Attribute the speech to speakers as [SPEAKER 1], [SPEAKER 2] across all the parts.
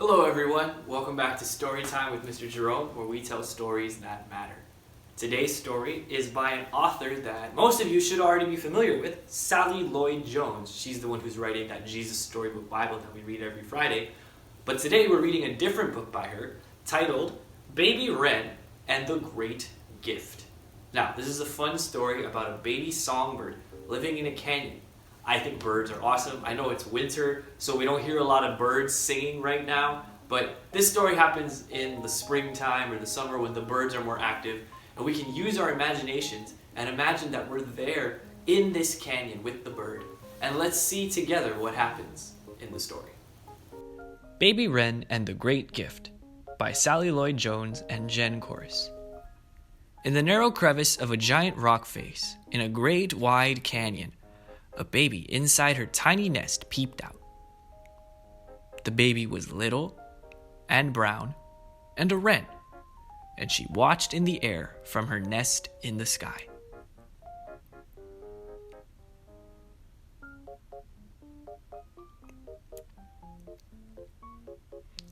[SPEAKER 1] Hello everyone, welcome back to Storytime with Mr. Jerome, where we tell stories that matter. Today's story is by an author that most of you should already be familiar with, Sally Lloyd Jones. She's the one who's writing that Jesus Storybook Bible that we read every Friday. But today we're reading a different book by her, titled Baby Wren and the Great Gift. Now, this is a fun story about a baby songbird living in a canyon. I think birds are awesome. I know it's winter, so we don't hear a lot of birds singing right now, but this story happens in the springtime or the summer when the birds are more active, and we can use our imaginations and imagine that we're there in this canyon with the bird. And let's see together what happens in the story. Baby Wren and the Great Gift by Sally Lloyd Jones and Jen Corris. In the narrow crevice of a giant rock face, in a great wide canyon, a baby inside her tiny nest peeped out. The baby was little and brown and a wren, and she watched in the air from her nest in the sky.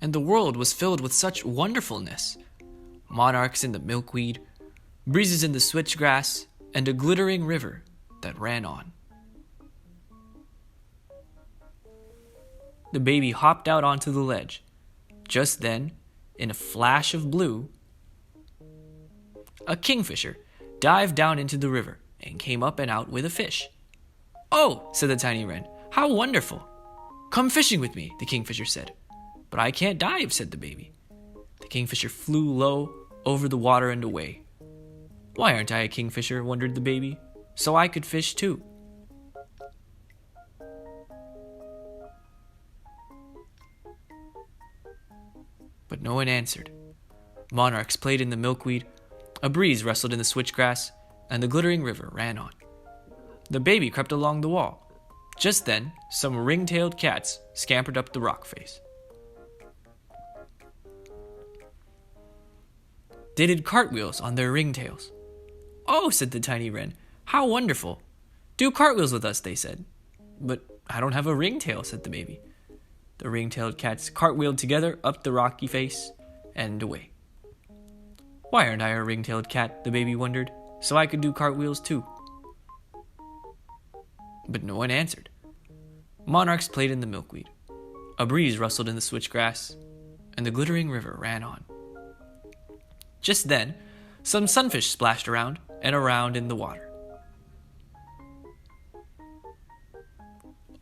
[SPEAKER 1] And the world was filled with such wonderfulness. Monarchs in the milkweed, breezes in the switchgrass, and a glittering river that ran on. The baby hopped out onto the ledge. Just then, in a flash of blue, a kingfisher dived down into the river and came up and out with a fish. "Oh," said the tiny wren, "how wonderful! Come fishing with me," the kingfisher said. "But I can't dive," said the baby. The kingfisher flew low over the water and away. "Why aren't I a kingfisher?" wondered the baby. "So I could fish too." But no one answered. Monarchs played in the milkweed, a breeze rustled in the switchgrass, and the glittering river ran on. The baby crept along the wall. Just then, some ring-tailed cats scampered up the rock face. They did cartwheels on their ringtails. "Oh," said the tiny wren, "how wonderful! Do cartwheels with us," they said. "But I don't have a ringtail," said the baby. The ring-tailed cats cartwheeled together up the rocky face and away. "Why aren't I a ring-tailed cat?" the baby wondered. "So I could do cartwheels too." But no one answered. Monarchs played in the milkweed. A breeze rustled in the switchgrass, and the glittering river ran on. Just then, some sunfish splashed around and around in the water.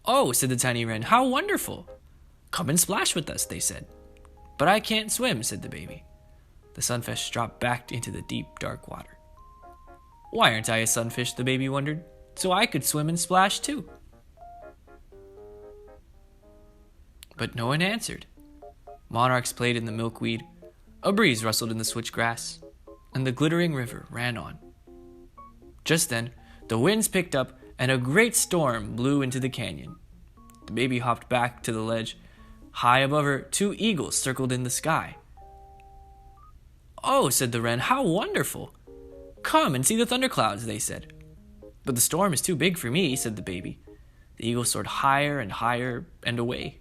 [SPEAKER 1] "Oh," said the tiny wren, "how wonderful! Come and splash with us," they said. "But I can't swim," said the baby. The sunfish dropped back into the deep, dark water. "Why aren't I a sunfish?" the baby wondered. "So I could swim and splash too." But no one answered. Monarchs played in the milkweed, a breeze rustled in the switchgrass, and the glittering river ran on. Just then, the winds picked up, and a great storm blew into the canyon. The baby hopped back to the ledge. High above her, 2 eagles circled in the sky. "Oh," said the wren, "how wonderful! Come and see the thunderclouds," they said. "But the storm is too big for me," said the baby. The eagles soared higher and higher and away.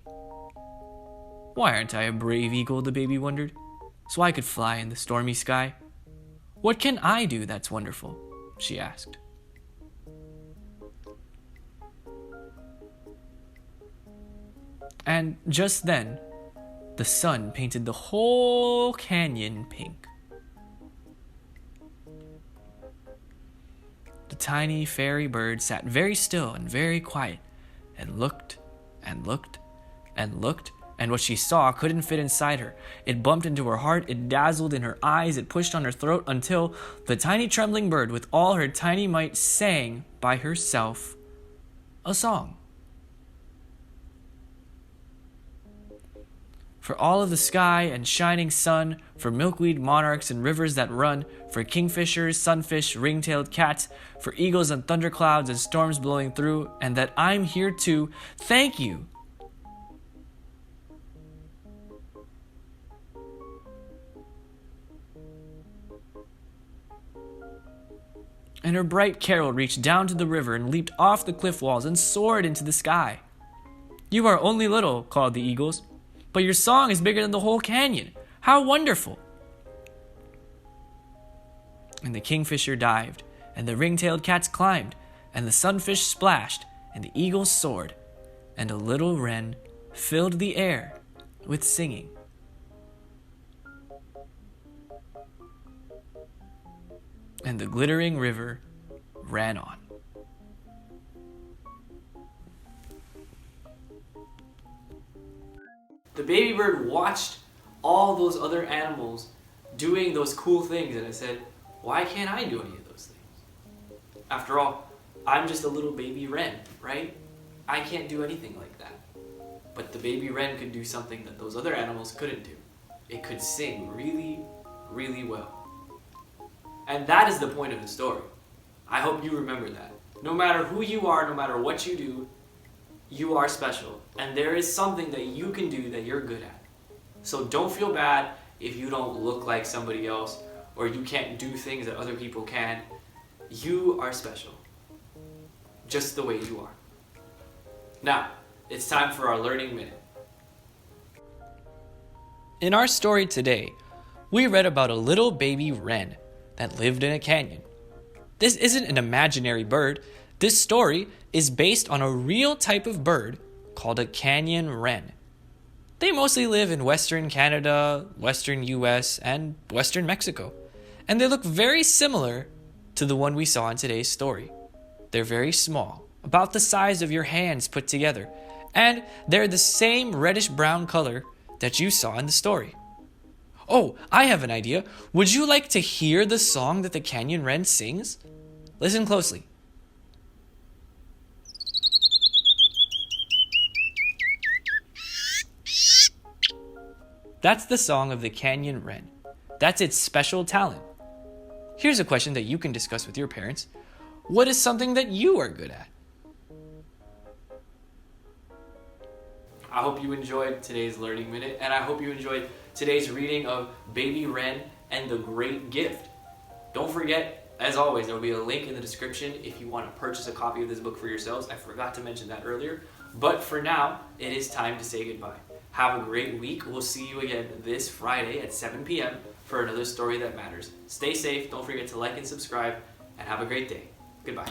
[SPEAKER 1] "Why aren't I a brave eagle?" the baby wondered. "So I could fly in the stormy sky. What can I do that's wonderful?" she asked. And just then, the sun painted the whole canyon pink. The tiny fairy bird sat very still and very quiet and looked and looked and looked, and what she saw couldn't fit inside her. It bumped into her heart, it dazzled in her eyes, it pushed on her throat until the tiny trembling bird with all her tiny might sang by herself a song. For all of the sky and shining sun, for milkweed, monarchs, and rivers that run, for kingfishers, sunfish, ring-tailed cats, for eagles and thunderclouds and storms blowing through, and that I'm here too, thank you. And her bright carol reached down to the river and leaped off the cliff walls and soared into the sky. "You are only little," called the eagles, But your song is bigger than the whole canyon. How wonderful!" And the kingfisher dived, and the ring-tailed cats climbed, and the sunfish splashed, and the eagles soared, and a little wren filled the air with singing. And the glittering river ran on. The baby bird watched all those other animals doing those cool things, and it said, "Why can't I do any of those things? After all, I'm just a little baby wren, right? I can't do anything like that." But the baby wren could do something that those other animals couldn't do. It could sing really, really well. And that is the point of the story. I hope you remember that. No matter who you are, no matter what you do, you are special. And there is something that you can do that you're good at. So don't feel bad if you don't look like somebody else or you can't do things that other people can. You are special, just the way you are. Now, it's time for our Learning Minute. In our story today, we read about a little baby wren that lived in a canyon. This isn't an imaginary bird. This story is based on a real type of bird called a canyon wren. They mostly live in Western Canada, Western US, and Western Mexico. And they look very similar to the one we saw in today's story. They're very small, about the size of your hands put together, and they're the same reddish-brown color that you saw in the story. Oh, I have an idea. Would you like to hear the song that the canyon wren sings? Listen closely. That's the song of the canyon wren. That's its special talent. Here's a question that you can discuss with your parents. What is something that you are good at? I hope you enjoyed today's Learning Minute, and I hope you enjoyed today's reading of Baby Wren and the Great Gift. Don't forget, as always, there will be a link in the description if you want to purchase a copy of this book for yourselves. I forgot to mention that earlier. But for now, it is time to say goodbye. Have a great week. We'll see you again this Friday at 7 p.m. for another story that matters. Stay safe. Don't forget to like and subscribe, and have a great day. Goodbye.